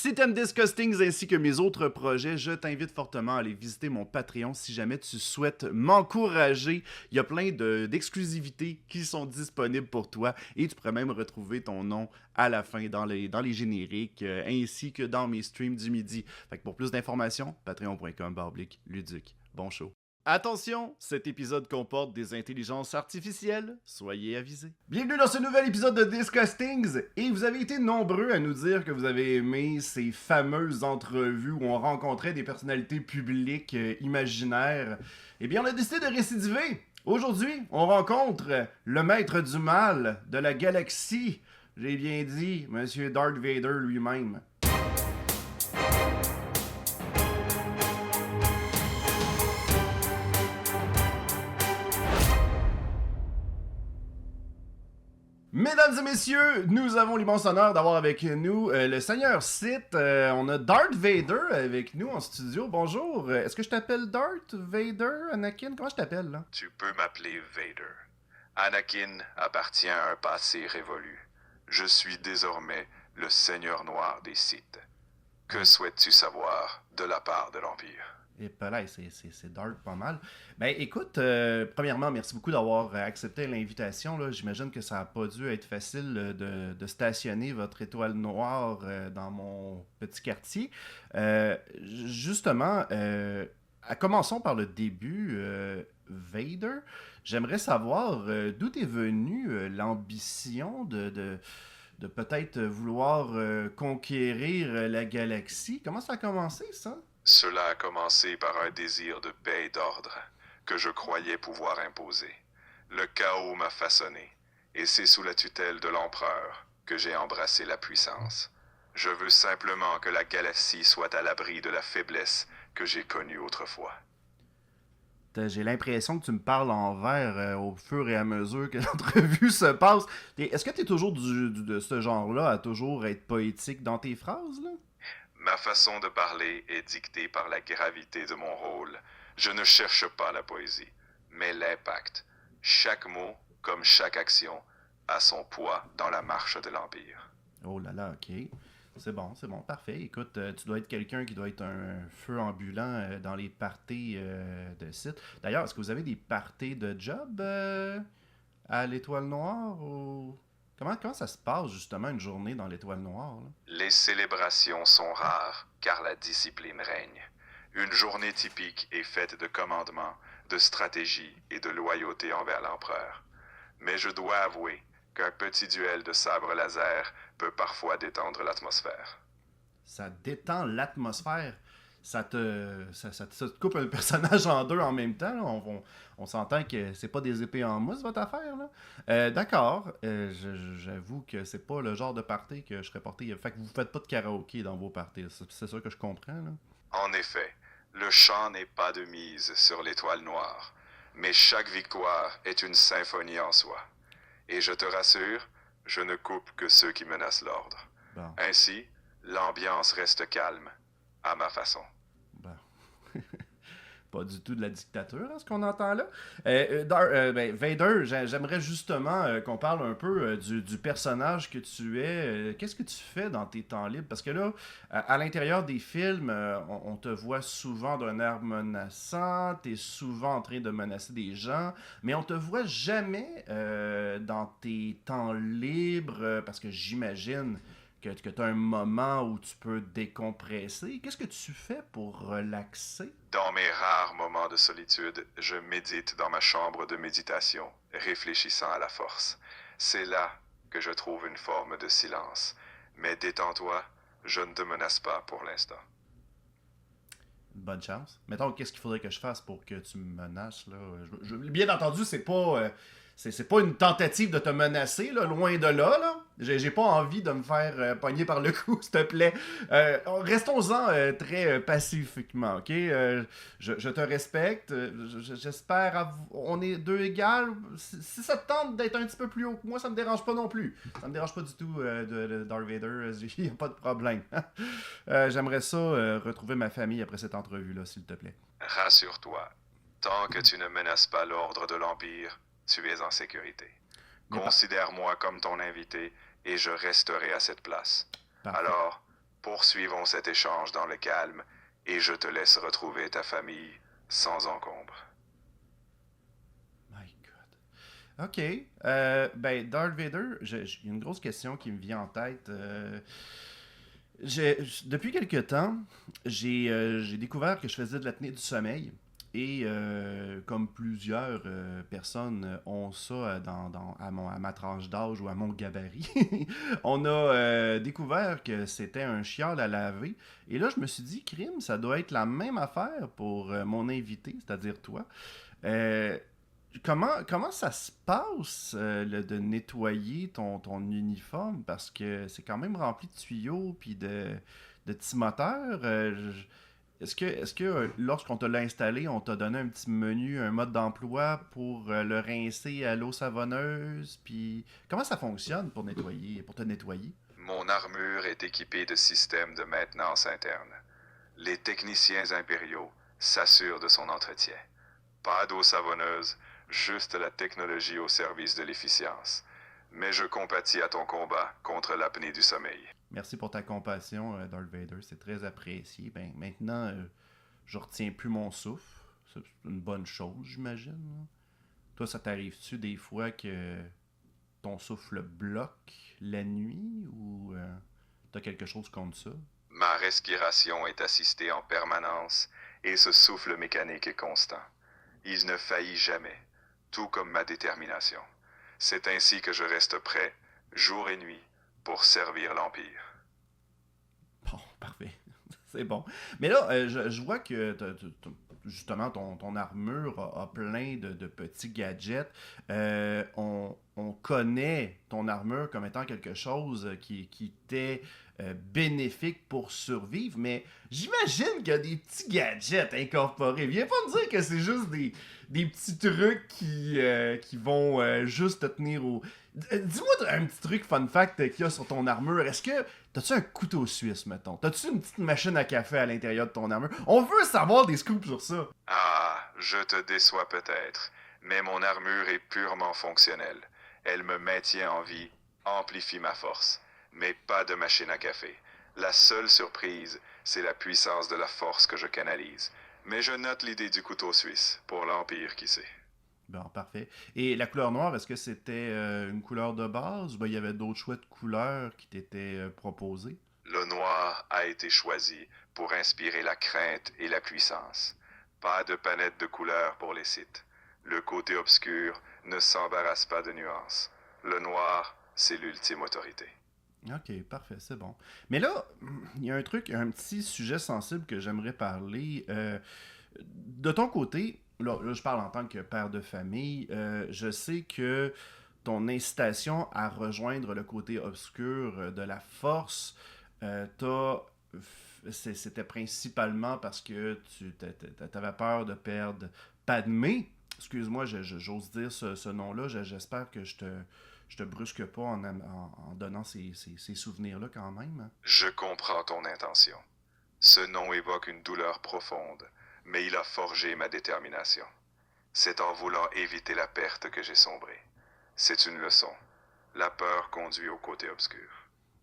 Si t'aimes Disgustings ainsi que mes autres projets, je t'invite fortement à aller visiter mon Patreon si jamais tu souhaites m'encourager. Il y a plein d'exclusivités qui sont disponibles pour toi et tu pourrais même retrouver ton nom à la fin dans les génériques ainsi que dans mes streams du midi. Fait que pour plus d'informations, patreon.com/luduc. Bon show. Attention, cet épisode comporte des intelligences artificielles, soyez avisés. Bienvenue dans ce nouvel épisode de Disgustings, et vous avez été nombreux à nous dire que vous avez aimé ces fameuses entrevues où on rencontrait des personnalités publiques imaginaires. Eh bien, on a décidé de récidiver. Aujourd'hui, on rencontre le maître du mal de la galaxie, j'ai bien dit, Monsieur Darth Vader lui-même. Mesdames et messieurs, nous avons l'immense honneur d'avoir avec nous le Seigneur Sith. On a Darth Vader avec nous en studio. Bonjour. Est-ce que je t'appelle Darth Vader, Anakin? Comment je t'appelle, là? Tu peux m'appeler Vader. Anakin appartient à un passé révolu. Je suis désormais le Seigneur Noir des Sith. Que souhaites-tu savoir de la part de l'Empire? Et là, c'est Darth pas mal. Ben écoute, premièrement, merci beaucoup d'avoir accepté l'invitation. Là. J'imagine que ça n'a pas dû être facile de stationner votre étoile noire dans mon petit quartier. Justement, commençons par le début. Vader, j'aimerais savoir d'où est venue l'ambition de peut-être vouloir conquérir la galaxie. Comment ça a commencé, ça? Cela a commencé par un désir de paix et d'ordre que je croyais pouvoir imposer. Le chaos m'a façonné, et c'est sous la tutelle de l'empereur que j'ai embrassé la puissance. Je veux simplement que la galaxie soit à l'abri de la faiblesse que j'ai connue autrefois. J'ai l'impression que tu me parles en vers au fur et à mesure que l'entrevue se passe. Est-ce que tu es toujours de ce genre-là, à toujours être poétique dans tes phrases, là? Ma façon de parler est dictée par la gravité de mon rôle. Je ne cherche pas la poésie, mais l'impact. Chaque mot, comme chaque action, a son poids dans la marche de l'Empire. Oh là là, ok. C'est bon, parfait. Écoute, tu dois être quelqu'un qui doit être un feu ambulant dans les parties de site. D'ailleurs, est-ce que vous avez des parties de job à l'Étoile Noire ou... Comment ça se passe, justement, une journée dans l'Étoile Noire, là? Les célébrations sont rares, car la discipline règne. Une journée typique est faite de commandements, de stratégie et de loyauté envers l'empereur. Mais je dois avouer qu'un petit duel de sabre laser peut parfois détendre l'atmosphère. Ça détend l'atmosphère. Ça te coupe un personnage en deux en même temps. Là. On s'entend que c'est pas des épées en mousse, votre affaire. Là. D'accord. J'avoue que c'est pas le genre de party que je serais porté. Fait que vous faites pas de karaoké dans vos parties. C'est ça que je comprends. Là. En effet, le chant n'est pas de mise sur l'étoile noire. Mais chaque victoire est une symphonie en soi. Et je te rassure, je ne coupe que ceux qui menacent l'ordre. Bon. Ainsi, l'ambiance reste calme, à ma façon. Bon. Pas du tout de la dictature, hein, ce qu'on entend là. Vader, j'aimerais justement qu'on parle un peu du personnage que tu es. Qu'est-ce que tu fais dans tes temps libres? Parce que là, à l'intérieur des films, on te voit souvent d'un air menaçant, tu es souvent en train de menacer des gens, mais on te voit jamais dans tes temps libres, parce que j'imagine que tu as un moment où tu peux décompresser. Qu'est-ce que tu fais pour relaxer? Dans mes rares moments de solitude, je médite dans ma chambre de méditation, réfléchissant à la force. C'est là que je trouve une forme de silence. Mais détends-toi, je ne te menace pas pour l'instant. Bonne chance. Mettons, qu'est-ce qu'il faudrait que je fasse pour que tu me menaces, là? Bien entendu, c'est pas une tentative de te menacer, là, loin de là, là. J'ai pas envie de me faire pogner par le cou, s'il te plaît. Restons-en très pacifiquement, ok? Je te respecte. J'espère... On est deux égales. Si ça te tente d'être un petit peu plus haut que moi, ça me dérange pas non plus. Ça me dérange pas du tout de Darth Vader. Il n'y a pas de problème. J'aimerais ça retrouver ma famille après cette entrevue-là, s'il te plaît. Rassure-toi. Tant que tu ne menaces pas l'ordre de l'Empire, tu es en sécurité. Considère-moi comme ton invité et je resterai à cette place. Parfait. Alors, Poursuivons cet échange dans le calme, et je te laisse retrouver ta famille sans encombre. My God. OK. Ben, Darth Vader, j'ai une grosse question qui me vient en tête. Depuis quelque temps, j'ai découvert que je faisais de l'apnée du sommeil. Et comme plusieurs personnes ont ça à ma tranche d'âge ou à mon gabarit, on a découvert que c'était un chial à laver. Et là, je me suis dit, crime, ça doit être la même affaire pour mon invité, c'est-à-dire toi. Euh, comment ça se passe de nettoyer ton uniforme? Parce que c'est quand même rempli de tuyaux puis de petits moteurs. Est-ce que lorsqu'on te l'a installé, on t'a donné un petit menu, un mode d'emploi pour le rincer à l'eau savonneuse? Puis comment ça fonctionne pour te nettoyer? Mon armure est équipée de systèmes de maintenance interne. Les techniciens impériaux s'assurent de son entretien. Pas d'eau savonneuse, juste la technologie au service de l'efficience. Mais je compatis à ton combat contre l'apnée du sommeil. Merci pour ta compassion, Darth Vader. C'est très apprécié. Ben, maintenant, je retiens plus mon souffle. C'est une bonne chose, j'imagine, là. Toi, ça t'arrive-tu des fois que ton souffle bloque la nuit ou t'as quelque chose contre ça? Ma respiration est assistée en permanence et ce souffle mécanique est constant. Il ne faillit jamais, tout comme ma détermination. C'est ainsi que je reste prêt, jour et nuit, pour servir l'Empire. Bon, parfait. C'est bon. Mais là, je vois que justement ton armure a plein de petits gadgets. On connaît ton armure comme étant quelque chose qui était bénéfique pour survivre, mais j'imagine qu'il y a des petits gadgets incorporés. Viens pas me dire que c'est juste des petits trucs qui vont juste te tenir au... Dis-moi un petit truc fun fact qu'il y a sur ton armure. Est-ce que t'as-tu un couteau suisse, mettons? T'as-tu une petite machine à café à l'intérieur de ton armure? On veut savoir des scoops sur ça. Ah, je te déçois peut-être, mais mon armure est purement fonctionnelle. Elle me maintient en vie, amplifie ma force, mais pas de machine à café. La seule surprise, c'est la puissance de la force que je canalise. Mais je note l'idée du couteau suisse, pour l'Empire, qui sait. Bon, parfait. Et la couleur noire, est-ce que c'était une couleur de base ou ben, il y avait d'autres choix de couleurs qui t'étaient proposés? Le noir a été choisi pour inspirer la crainte et la puissance. Pas de palette de couleurs pour les sites. Le côté obscur ne s'embarrasse pas de nuances. Le noir, c'est l'ultime autorité. Ok, parfait, c'est bon. Mais là, il y a un truc, un petit sujet sensible que j'aimerais parler. De ton côté, là, je parle en tant que père de famille, je sais que ton incitation à rejoindre le côté obscur de la force, c'était principalement parce que t'avais peur de perdre Padmé. Excuse-moi, j'ose dire ce nom-là. J'espère que je te brusque pas en donnant ces souvenirs-là quand même. Je comprends ton intention. Ce nom évoque une douleur profonde, mais il a forgé ma détermination. C'est en voulant éviter la perte que j'ai sombré. C'est une leçon. La peur conduit au côté obscur.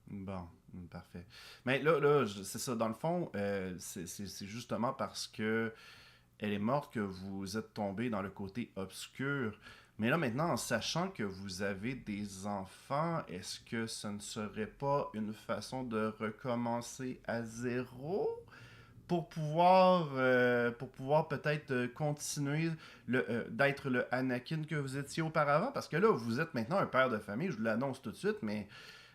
Bon, parfait. Mais là, c'est ça. Dans le fond, c'est justement parce que elle est morte que vous êtes tombé dans le côté obscur. Mais là, maintenant, en sachant que vous avez des enfants, est-ce que ce ne serait pas une façon de recommencer à zéro pour pouvoir peut-être continuer d'être le Anakin que vous étiez auparavant? Parce que là, vous êtes maintenant un père de famille, je vous l'annonce tout de suite, mais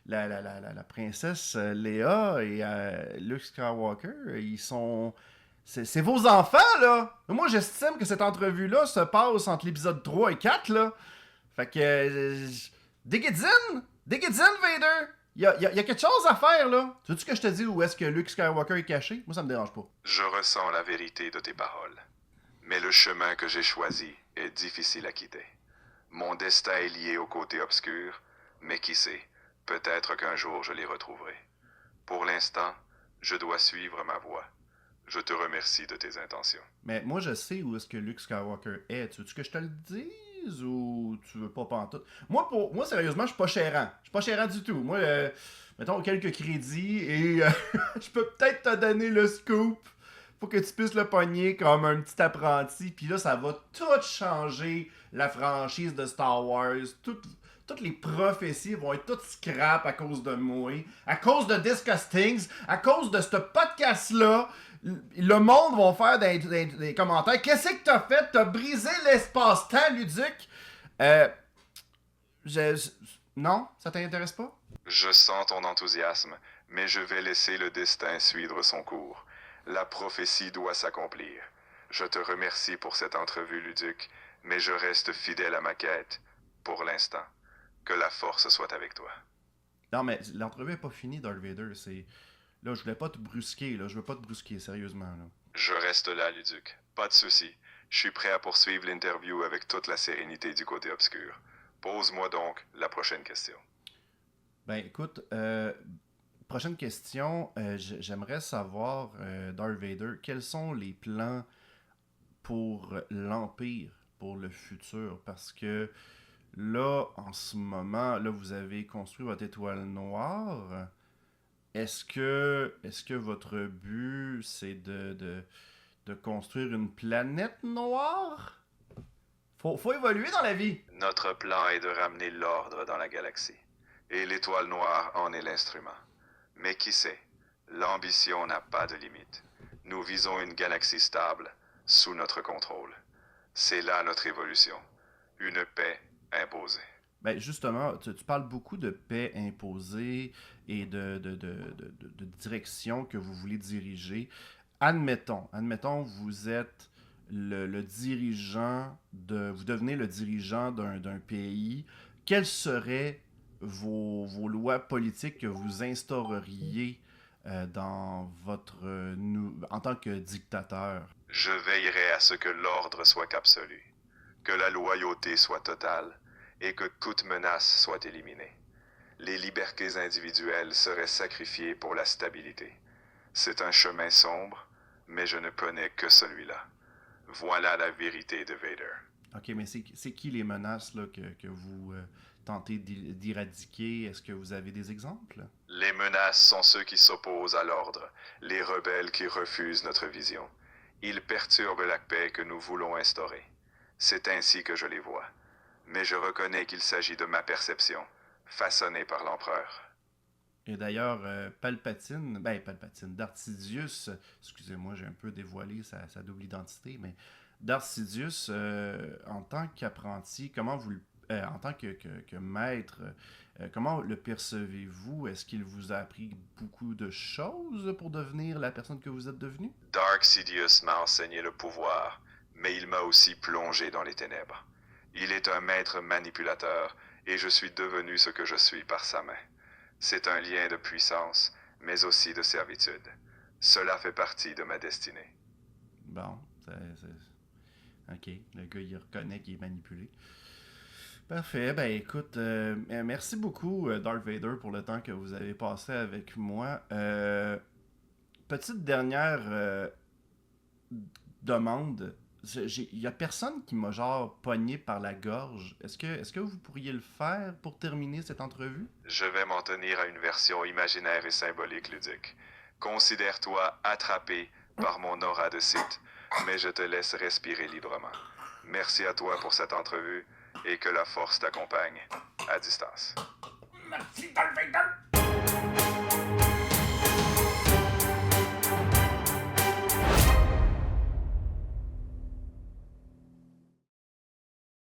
la princesse Léa et Luke Skywalker, ils sont... C'est vos enfants, là! Moi, j'estime que cette entrevue-là se passe entre l'épisode 3 et 4, là. Fait que... dig it in! Dig it in, Vader! Il y a quelque chose à faire, là. Tu veux-tu que je te dise où est-ce que Luke Skywalker est caché? Moi, ça me dérange pas. Je ressens la vérité de tes paroles. Mais le chemin que j'ai choisi est difficile à quitter. Mon destin est lié au côté obscur, mais qui sait, peut-être qu'un jour je les retrouverai. Pour l'instant, je dois suivre ma voie. Je te remercie de tes intentions. Mais moi, je sais où est-ce que Luke Skywalker est. Tu veux-tu que je te le dise ou tu veux pas pantoute? Moi, sérieusement, je suis pas chérant. Je suis pas chérant du tout. Moi, mettons, quelques crédits et je peux peut-être te donner le scoop pour que tu puisses le pogner comme un petit apprenti. Puis là, ça va tout changer la franchise de Star Wars. Toutes les prophéties vont être toutes scrap à cause de moi, à cause de Disgustings, à cause de ce podcast-là. Le monde va faire des commentaires. Qu'est-ce que t'as fait? T'as brisé l'espace-temps, Luduc? Non? Ça t'intéresse pas? Je sens ton enthousiasme, mais je vais laisser le destin suivre son cours. La prophétie doit s'accomplir. Je te remercie pour cette entrevue, Luduc, mais je reste fidèle à ma quête, pour l'instant. Que la force soit avec toi. Non, mais l'entrevue est pas finie, Darth Vader. Là, je voulais pas te brusquer, là. Je veux pas te brusquer, sérieusement, là. Je reste là, Luduc. Pas de souci. Je suis prêt à poursuivre l'interview avec toute la sérénité du côté obscur. Pose-moi donc la prochaine question. Ben, écoute, prochaine question. J'aimerais savoir, Darth Vader, quels sont les plans pour l'Empire, pour le futur? Parce que là, en ce moment, là, vous avez construit votre étoile noire. Est-ce que votre but, c'est de construire une planète noire? Faut évoluer dans la vie. Notre plan est de ramener l'ordre dans la galaxie. Et l'étoile noire en est l'instrument. Mais qui sait, l'ambition n'a pas de limite. Nous visons une galaxie stable, sous notre contrôle. C'est là notre évolution. Une paix imposée. Ben justement, tu parles beaucoup de paix imposée et de direction que vous voulez diriger. Admettons, vous êtes le dirigeant vous devenez le dirigeant d'un pays. Quelles seraient vos lois politiques que vous instaureriez en tant que dictateur? Je veillerai à ce que l'ordre soit absolu, que la loyauté soit totale et que toute menace soit éliminée. Les libertés individuelles seraient sacrifiées pour la stabilité. C'est un chemin sombre, mais je ne connais que celui-là. Voilà la vérité de Vader. Ok, mais c'est qui les menaces là, que vous tentez d'éradiquer? Est-ce que vous avez des exemples? Les menaces sont ceux qui s'opposent à l'ordre, les rebelles qui refusent notre vision. Ils perturbent la paix que nous voulons instaurer. C'est ainsi que je les vois. Mais je reconnais qu'il s'agit de ma perception, façonnée par l'empereur. Et d'ailleurs, Darth Sidious, excusez-moi, j'ai un peu dévoilé sa double identité, mais Darth Sidious, en tant qu'apprenti, en tant que maître, comment le percevez-vous? Est-ce qu'il vous a appris beaucoup de choses pour devenir la personne que vous êtes devenue? Dark Sidious m'a enseigné le pouvoir, mais il m'a aussi plongé dans les ténèbres. Il est un maître manipulateur, et je suis devenu ce que je suis par sa main. C'est un lien de puissance, mais aussi de servitude. Cela fait partie de ma destinée. Bon, ok, le gars il reconnaît qu'il est manipulé. Parfait, ben écoute, merci beaucoup Darth Vader pour le temps que vous avez passé avec moi. Petite dernière demande. Il y a personne qui m'a genre pogné par la gorge. Est-ce que vous pourriez le faire pour terminer cette entrevue? Je vais m'en tenir à une version imaginaire et symbolique, Ludic. Considère-toi attrapé par mon aura de Sith, mais je te laisse respirer librement. Merci à toi pour cette entrevue et que la force t'accompagne à distance. Merci Darth Vader!